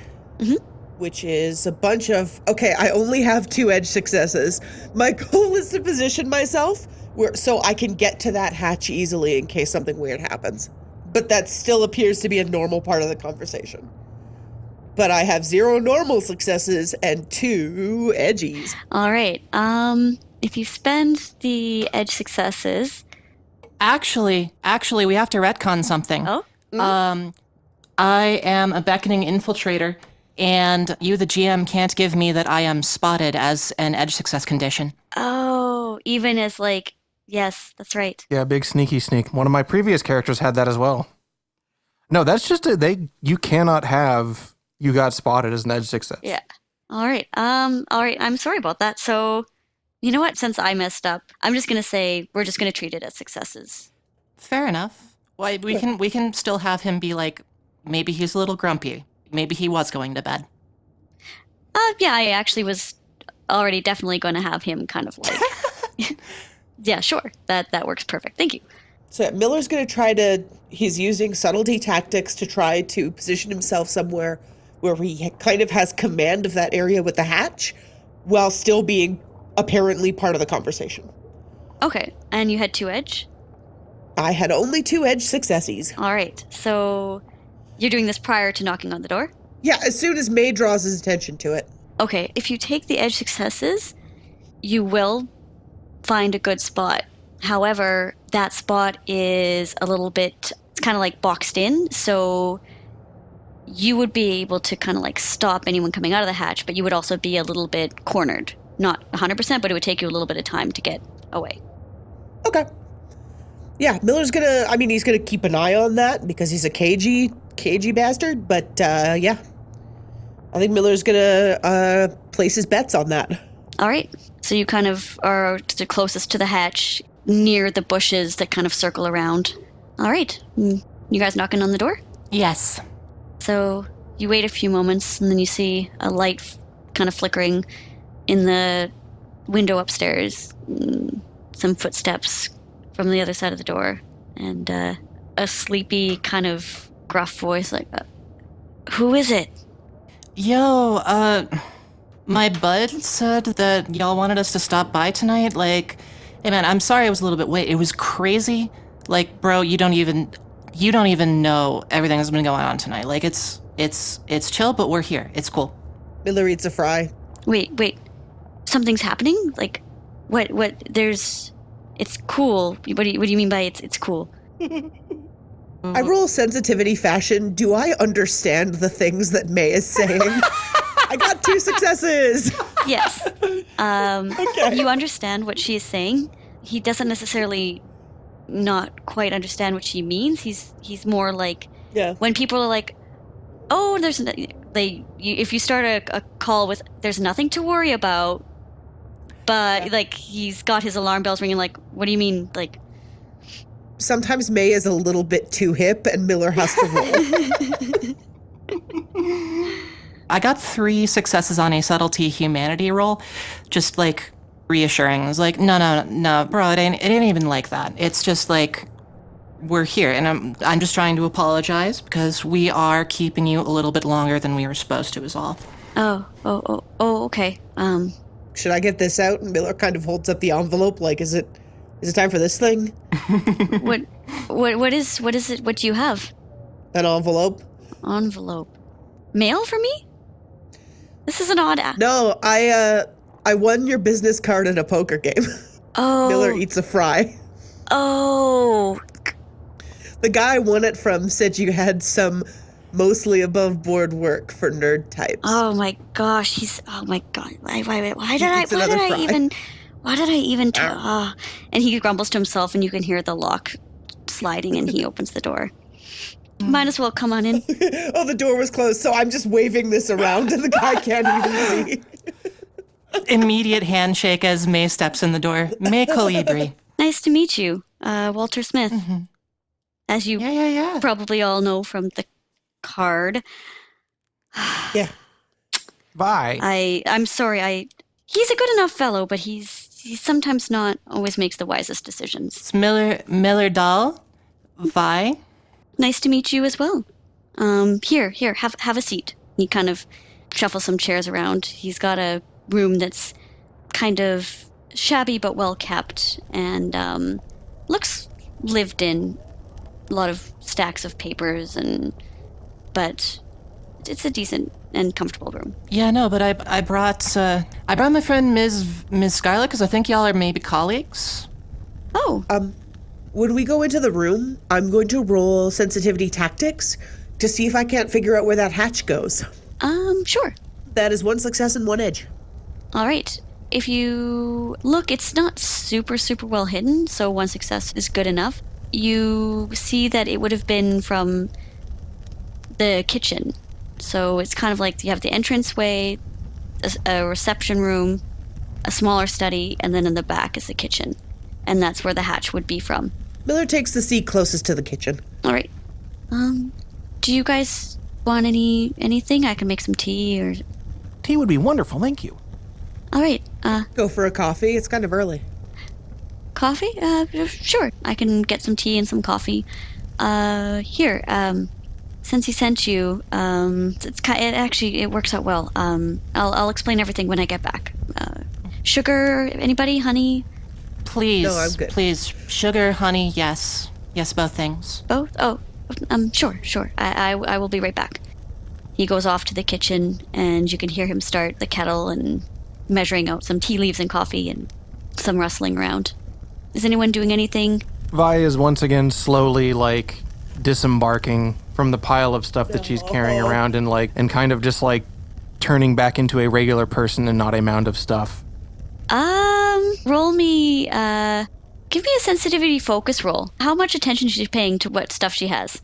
which is a bunch of, okay, I only have 2 edge successes. My goal is to position myself so I can get to that hatch easily in case something weird happens. But that still appears to be a normal part of the conversation. But I have 0 normal successes and 2 edgies. All right. If you spend the edge successes... Actually, we have to retcon something. Oh? I am a beckoning infiltrator, and you, the GM, can't give me that I am spotted as an edge success condition. Oh, even as like... Yes, that's right. Yeah, big sneaky sneak. One of my previous characters had that as well. No, that's just you cannot have you got spotted as an edge success. Yeah. All right. I'm sorry about that. So You know what? Since I messed up, I'm just going to say we're just going to treat it as successes. Fair enough. Why we can still have him be like, maybe he's a little grumpy. Maybe he was going to bed. Yeah, I actually was already definitely going to have him kind of like, yeah, sure. That works perfect. Thank you. So Miller's going to he's using subtlety tactics to try to position himself somewhere where he kind of has command of that area with the hatch while still being apparently part of the conversation. Okay, and you had 2 edge? I had only 2 edge successes. All right, so you're doing this prior to knocking on the door? Yeah, as soon as May draws his attention to it. Okay, if you take the edge successes, you will find a good spot. However, that spot is a little bit, it's kind of like boxed in, so you would be able to kind of like stop anyone coming out of the hatch, but you would also be a little bit cornered. Not 100%, but it would take you a little bit of time to get away. Okay. Yeah, Miller's he's gonna keep an eye on that because he's a cagey bastard, but yeah. I think Miller's gonna place his bets on that. All right, so you kind of are the closest to the hatch, near the bushes that kind of circle around. All right, you guys knocking on the door? Yes. So you wait a few moments, and then you see a light kind of flickering in the window upstairs. Some footsteps from the other side of the door, and a sleepy kind of gruff voice like, who is it? Yo, my bud said that y'all wanted us to stop by tonight. Like, hey man, I'm sorry I was a little bit late. It was crazy. Like, bro, you don't even know everything that's been going on tonight. Like, it's chill, but we're here. It's cool. Miller eats a fry. Wait. Something's happening? Like, what, it's cool. What do you mean by it's cool? I roll sensitivity fashion. Do I understand the things that May is saying? I got 2 successes. Yes. Okay. You understand what she is saying. He doesn't necessarily not quite understand what she means. He's more like, Yeah. when people are like, oh, if you start a call with, there's nothing to worry about, but like he's got his alarm bells ringing, like, what do you mean? Like, Sometimes May is a little bit too hip and Miller has to roll. I got 3 successes on a subtlety humanity roll, just like reassuring. I was like, no, bro, it ain't even like that. It's just like, we're here, and I'm just trying to apologize because we are keeping you a little bit longer than we were supposed to, is all. oh, okay. Should I get this out? And Miller kind of holds up the envelope like, is it time for this thing? What is it? What do you have? An envelope? Envelope. Mail for me? This is an odd. No, I won your business card in a poker game. Oh. Miller eats a fry. Oh. The guy I won it from said you had some mostly above board work for nerd types. Oh my gosh, oh my god. Why He did eats another fry. I even and he grumbles to himself, and you can hear the lock sliding, and he opens the door. Might as well come on in. Oh, the door was closed, so I'm just waving this around and the guy can't even see. Immediate handshake as May steps in the door. May Colibri. Nice to meet you, Walter Smith. Mm-hmm. As you Yeah. probably all know from the card. Yeah. Bye. I'm sorry, he's a good enough fellow, but he sometimes not always makes the wisest decisions. It's Miller Dahl. Vi. Nice to meet you as well. Here, have a seat. He kind of shuffles some chairs around. He's got a room that's kind of shabby but well kept, and looks lived in. A lot of stacks of papers, but it's a decent and comfortable room. Yeah, no, but I brought my friend Ms. Scarlett because I think y'all are maybe colleagues. Oh, When we go into the room, I'm going to roll sensitivity tactics to see if I can't figure out where that hatch goes. Sure. That is 1 success and 1 edge. All right. If you look, it's not super well hidden, so 1 success is good enough. You see that it would have been from the kitchen. So it's kind of like you have the entranceway, a reception room, a smaller study, and then in the back is the kitchen. And that's where the hatch would be from. Miller takes the seat closest to the kitchen. All right. Do you guys want anything? I can make some tea or... Tea would be wonderful, thank you. All right. Go for a coffee. It's kind of early. Coffee? Sure. I can get some tea and some coffee. Here, since he sent you, it works out well. I'll explain everything when I get back. Sugar, anybody? Honey? Please, No, I'm good. please. Sugar, honey, yes. Yes, both things. Both? Oh, sure. I will be right back. He goes off to the kitchen, and you can hear him start the kettle and measuring out some tea leaves and coffee and some rustling around. Is anyone doing anything? Vi is once again slowly, disembarking from the pile of stuff that she's carrying around and kind of just, turning back into a regular person and not a mound of stuff. Roll me, give me a sensitivity focus roll. How much attention she's paying to what stuff she has?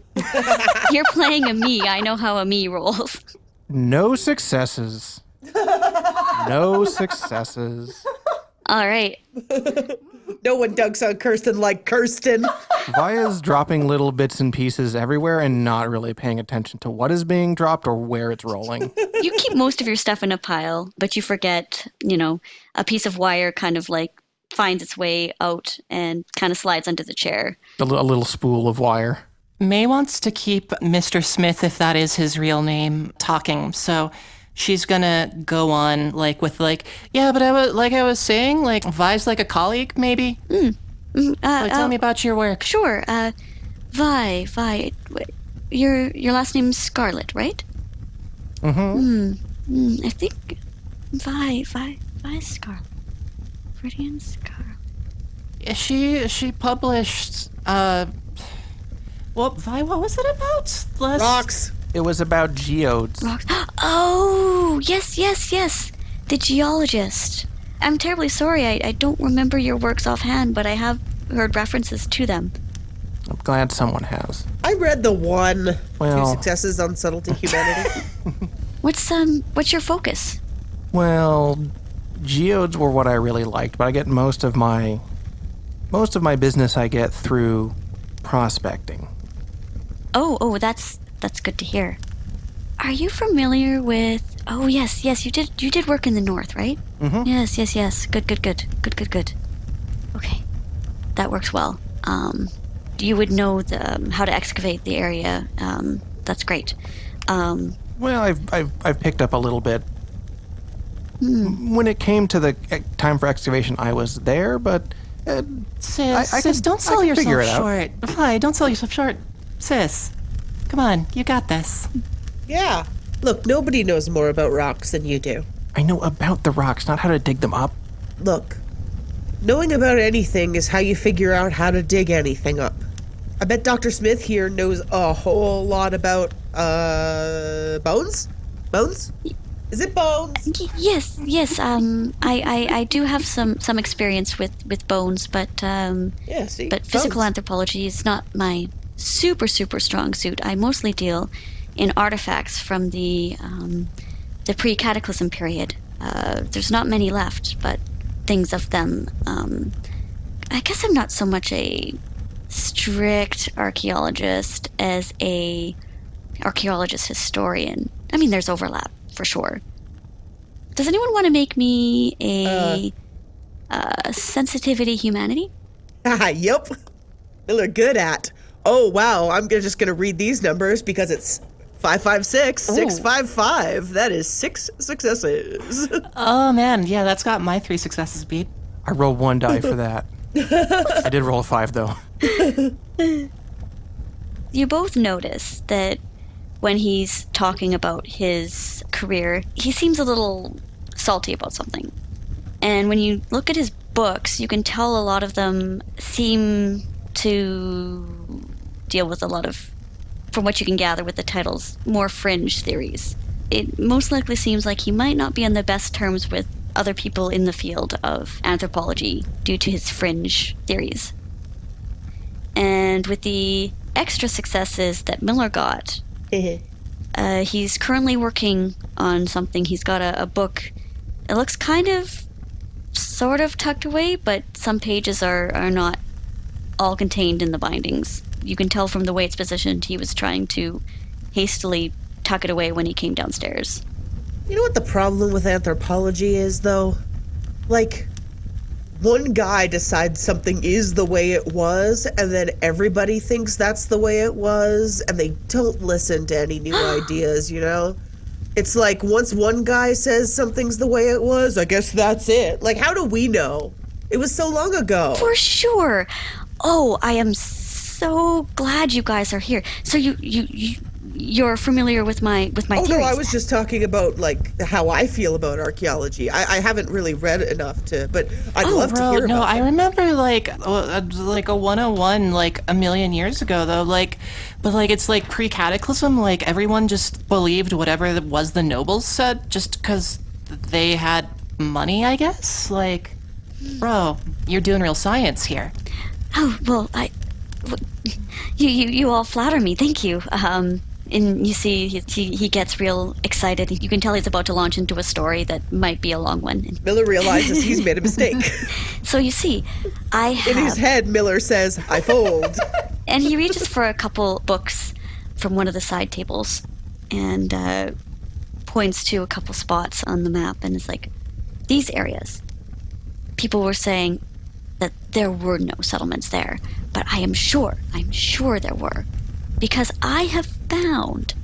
You're playing a me. I know how a me rolls. No successes. No successes. All right. No one dunks on Kersten like Kersten. Via's dropping little bits and pieces everywhere and not really paying attention to what is being dropped or where it's rolling. You keep most of your stuff in a pile, but you forget, a piece of wire kind of finds its way out and kind of slides under the chair. A little spool of wire. May wants to keep Mr. Smith, if that is his real name, talking. So she's gonna go on yeah, but I was saying, Vi's like a colleague, maybe? Tell me about your work. Sure. Vi, your last name's Scarlet, right? Mm-hmm. I think Vi Scarlet. Viridian Scarlet. She published, Vi, what was it about? Rocks. It was about geodes. Rocks. Oh, yes. The geologist. I'm terribly sorry. I don't remember your works offhand, but I have heard references to them. I'm glad someone has. I read the one. Well- 2 successes on subtlety humanity. What's your focus? Well, geodes were what I really liked, but I get most of my business I get through prospecting. Oh, that's good to hear. Are you familiar with... Oh, yes, you did work in the north, right? Mm-hmm. Yes. Good. Okay. That works well. You would know how to excavate the area. That's great. Well, I've picked up a little bit. When it came to the time for excavation, I was there, but Sis, don't sell figure it yourself out. short. Vi, don't sell yourself short. Sis, come on, you got this. Yeah. Look, nobody knows more about rocks than you do. I know about the rocks, not how to dig them up. Look, knowing about anything is how you figure out how to dig anything up. I bet Dr. Smith here knows a whole lot about, bones? Bones? Is it bones? Yes. I do have some experience with bones, but Yeah, see? but physical bones. anthropology is not my super strong suit. I mostly deal in artifacts from the pre-cataclysm period. There's not many left, but things of them. I guess I'm not so much a strict archaeologist as a archaeologist historian. I mean, there's overlap for sure. Does anyone want to make me a sensitivity humanity? Yup. Miller good at. Oh, wow. I'm just going to read these numbers because it's 556, 655. That is 6 successes. Oh, man, yeah, that's got my 3 successes beat. I rolled 1 die for that. I did roll a 5, though. You both notice that when he's talking about his career, he seems a little salty about something. And when you look at his books, you can tell a lot of them seem to deal with a lot of, from what you can gather with the titles, more fringe theories. It most likely seems like he might not be on the best terms with other people in the field of anthropology due to his fringe theories. And with the extra successes that Miller got, he's currently working on something. He's got a book. It looks kind of sort of tucked away, but some pages are not all contained in the bindings. You can tell from the way it's positioned he was trying to hastily tuck it away when he came downstairs. You know what the problem with anthropology is, though? Like, one guy decides something is the way it was, and then everybody thinks that's the way it was, and they don't listen to any new ideas, you know? It's like, once one guy says something's the way it was, I guess that's it. Like, how do we know? It was so long ago. For sure. Oh, I am so glad you guys are here. So you're familiar with my Oh, theories? no, I was just talking about, like, how I feel about archaeology. I haven't really read enough to, but I'd love to hear about I it. remember like a 101 like a million years ago though, but it's like pre-cataclysm, like everyone just believed whatever was the nobles said just because they had money, I guess. Like, bro, you're doing real science here. Oh, well, you all flatter me. Thank you. And you see, he gets real excited. You can tell he's about to launch into a story that might be a long one. Miller realizes he's made a mistake. So you see, I have... In his head, Miller says, I fold. And he reaches for a couple books from one of the side tables and points to a couple spots on the map and is like, these areas. People were saying that there were no settlements there, but I'm sure there were. Because I have found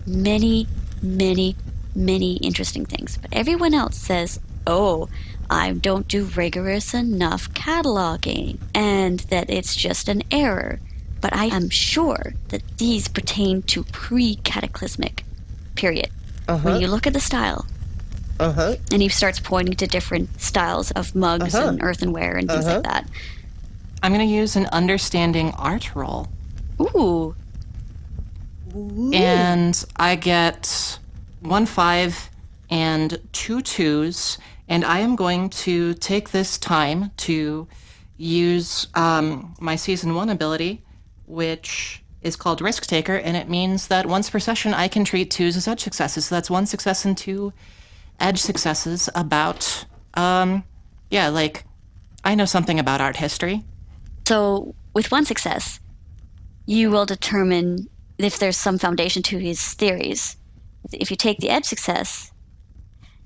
many, many, many interesting things. But everyone else says, oh, I don't do rigorous enough cataloging, and that it's just an error. But I am sure that these pertain to pre-cataclysmic period. When you look at the style, and he starts pointing to different styles of mugs and earthenware and things like that. I'm gonna use an understanding art roll. Ooh. And I get 1 5 and 2 2s, and I am going to take this time to use my Season 1 ability, which is called Risk Taker, and it means that once per session I can treat 2s as edge successes. So that's 1 success and 2 edge successes about, like, I know something about art history. So with 1 success, you will determine if there's some foundation to his theories. If you take the edge success,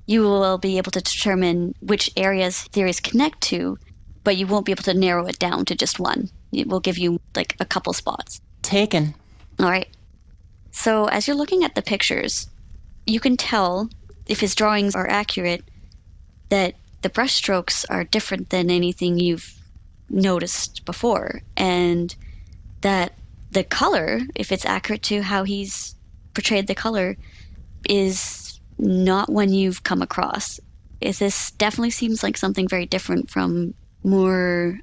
you will be able to determine which areas theories connect to, but you won't be able to narrow it down to just one. It will give you like a couple spots. Taken. All right. So as you're looking at the pictures, you can tell if his drawings are accurate that the brushstrokes are different than anything you've noticed before, and that the color, if it's accurate to how he's portrayed the color, is not one you've come across. This definitely seems like something very different from more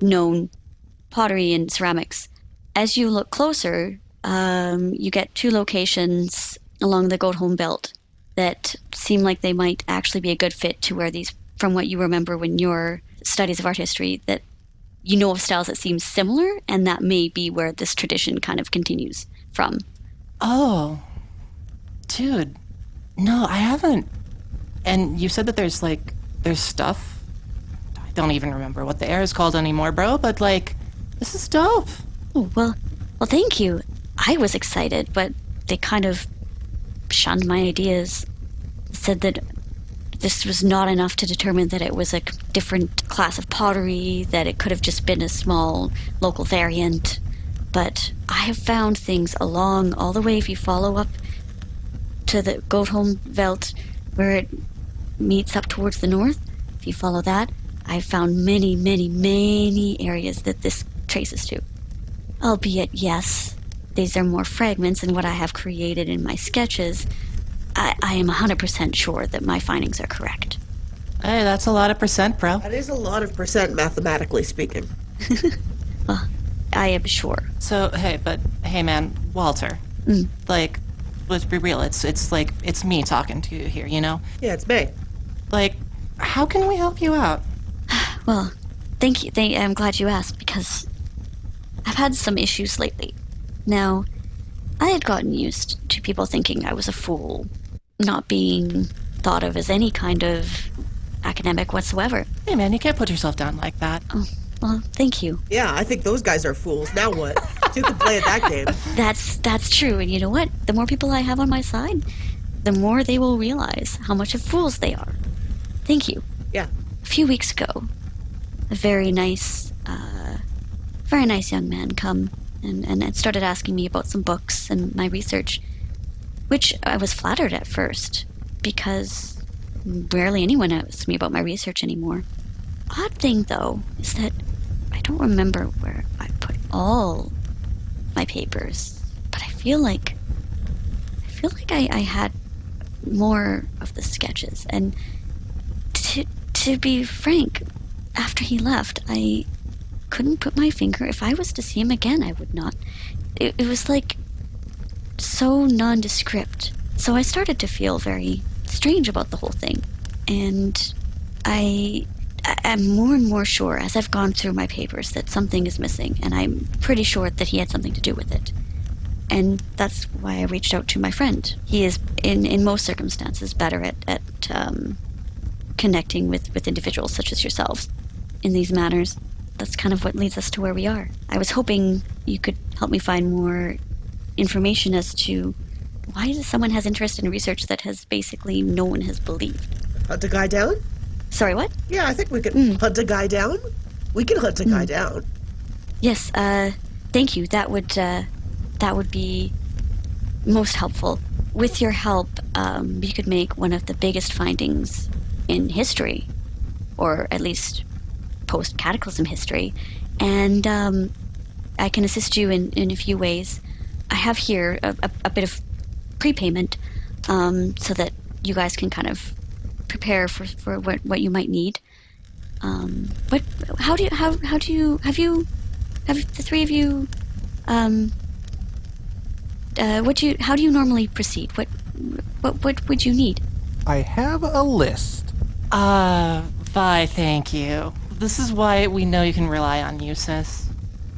known pottery and ceramics. As you look closer, you get 2 locations along the Goatholm Belt that seem like they might actually be a good fit to where these, from what you remember when your studies of art history, that you know of styles that seem similar, and that may be where this tradition kind of continues from. Oh, dude. No, I haven't. And you said that there's stuff. I don't even remember what the air is called anymore, bro, but like, this is dope. Oh, well, thank you. I was excited, but they kind of shunned my ideas. Said that this was not enough to determine that it was a different class of pottery, that it could have just been a small local variant. But I have found things along all the way, if you follow up to the Goatholm Veld, where it meets up towards the north, if you follow that, I've found many, many, many areas that this traces to. Albeit, yes, these are more fragments than what I have created in my sketches. I am 100% sure that my findings are correct. Hey, that's a lot of percent, bro. That is a lot of percent, mathematically speaking. Well, I am sure. So, hey man, Walter. Like, let's be real, it's like, it's me talking to you here, you know? Yeah, it's me. Like, how can we help you out? Well, thank you. I'm glad you asked, because I've had some issues lately. Now, I had gotten used to people thinking I was a fool, not being thought of as any kind of academic whatsoever. Hey, man, you can't put yourself down like that. Oh, well, thank you. Yeah, I think those guys are fools. Now what? Two can play at that game. That's true. And you know what? The more people I have on my side, the more they will realize how much of fools they are. Thank you. Yeah. A few weeks ago, a very nice young man come and started asking me about some books and my research, which I was flattered at first, because rarely anyone asks me about my research anymore. Odd thing, though, is that I don't remember where I put all my papers, but I feel like I had more of the sketches. And to be frank, after he left, I couldn't put my finger. If I was to see him again, I would not. It was like so nondescript. So I started to feel very strange about the whole thing. And I'm more and more sure as I've gone through my papers that something is missing, and I'm pretty sure that he had something to do with it. And that's why I reached out to my friend. He is, in most circumstances, better at connecting with individuals such as yourselves in these matters. That's kind of what leads us to where we are. I was hoping you could help me find more information as to why someone has interest in research that has basically no one has believed. Hunt a guy down? Sorry, what? Yeah, I think we can hunt a guy down. We can hunt a guy down. Yes, thank you. That would be most helpful. With your help, you could make one of the biggest findings in history, or at least post-cataclysm history, and I can assist you in a few ways. I have here a bit of prepayment, so that you guys can kind of prepare for what you might need. But how do you have the three of you how do you normally proceed? What would you need? I have a list. Vi, thank you. This is why we know you can rely on you, sis.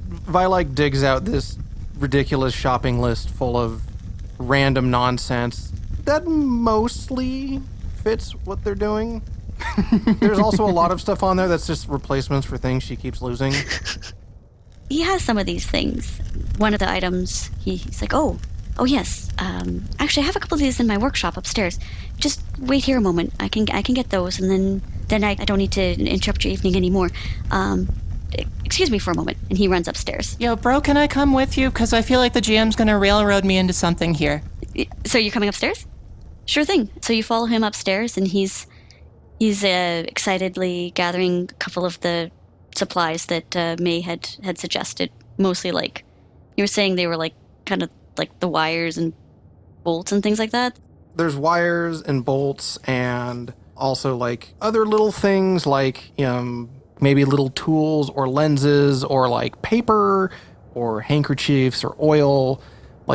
Vi, digs out this ridiculous shopping list full of random nonsense that mostly fits what they're doing. There's also a lot of stuff on there that's just replacements for things she keeps losing. He has some of these things. One of the items, he's like, oh yes. Actually, I have a couple of these in my workshop upstairs. Just wait here a moment. I can get those, and then I don't need to interrupt your evening anymore. Excuse me for a moment. And he runs upstairs. Yo, bro, can I come with you? Because I feel like the GM's gonna railroad me into something here. So you're coming upstairs? Sure thing. So you follow him upstairs, and he's excitedly gathering a couple of the supplies that May had suggested. Mostly, you were saying they were kind of like the wires and bolts and things like that. There's wires and bolts, and also other little things maybe little tools or lenses or paper or handkerchiefs or oil,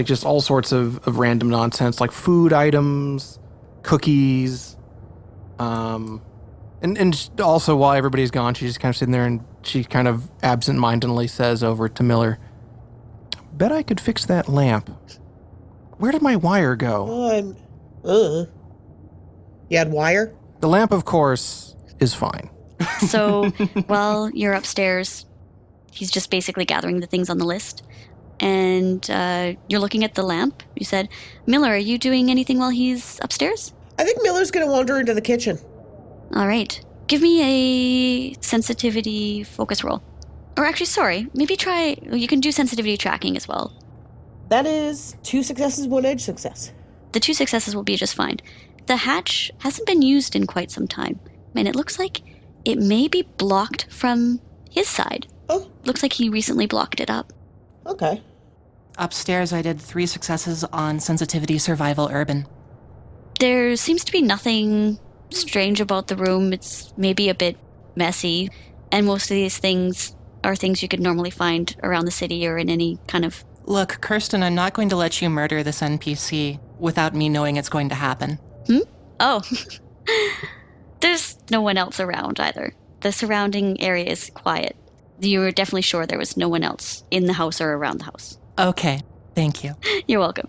just all sorts of random nonsense, food items, cookies. And also while everybody's gone, she's just kind of sitting there and she kind of absent-mindedly says over to Miller, bet I could fix that lamp. Where did my wire go? You had wire? The lamp, of course, is fine. So while you're upstairs, he's just basically gathering the things on the list. And you're looking at the lamp. You said, Miller, are you doing anything while he's upstairs? I think Miller's going to wander into the kitchen. All right. Give me a sensitivity focus roll. Or actually, sorry, maybe you can do sensitivity tracking as well. That is 2 successes, 1 edge success. The 2 successes will be just fine. The hatch hasn't been used in quite some time. And it looks like it may be blocked from his side. Oh. Looks like he recently blocked it up. Okay. Upstairs, I did 3 successes on sensitivity survival urban. There seems to be nothing strange about the room. It's maybe a bit messy. And most of these things are things you could normally find around the city or in any kind of... Look, Kersten, I'm not going to let you murder this NPC without me knowing it's going to happen. Oh. There's no one else around either. The surrounding area is quiet. You were definitely sure there was no one else in the house or around the house. Okay, thank you. You're welcome.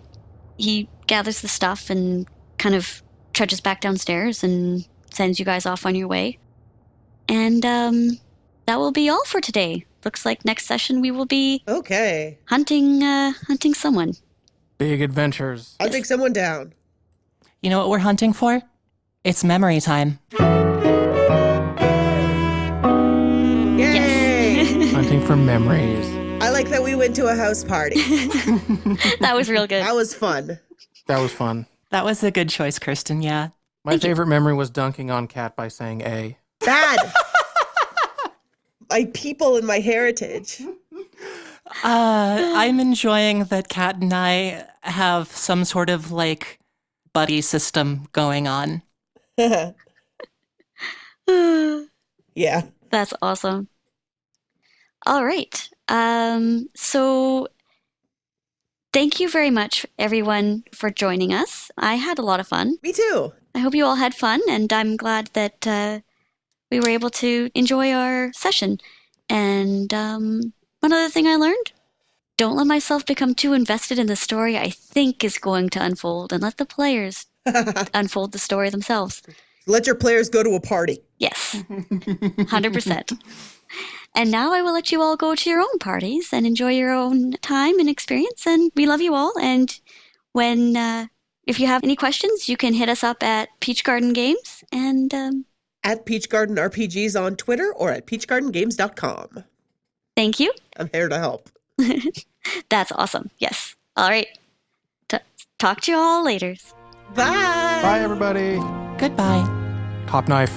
He gathers the stuff and kind of trudges back downstairs and sends you guys off on your way. And that will be all for today. Looks like next session we will be Okay. hunting someone. Big adventures. I'll take someone down. You know what we're hunting for? It's memory time. Yay! Hunting for memories. I like that we went to a house party. That was real good. That was fun. That was fun. That was a good choice, Kirsten, yeah. My favorite memory was dunking on Kat by saying A. Bad. My people and my heritage. I'm enjoying that Kat and I have some sort of like buddy system going on. Yeah. That's awesome. All right. So thank you very much, everyone, for joining us. I had a lot of fun. Me too. I hope you all had fun, and I'm glad that we were able to enjoy our session. And one other thing I learned, don't let myself become too invested in the story I think is going to unfold, and let the players unfold the story themselves. Let your players go to a party. Yes, 100%. And now I will let you all go to your own parties and enjoy your own time and experience. And we love you all. And when, if you have any questions, you can hit us up at Peach Garden Games. And At Peach Garden RPGs on Twitter or at peachgardengames.com. thank you. I'm here to help. That's awesome. Yes. All right. Talk to you all later. Bye. Bye, everybody. Goodbye. Top knife.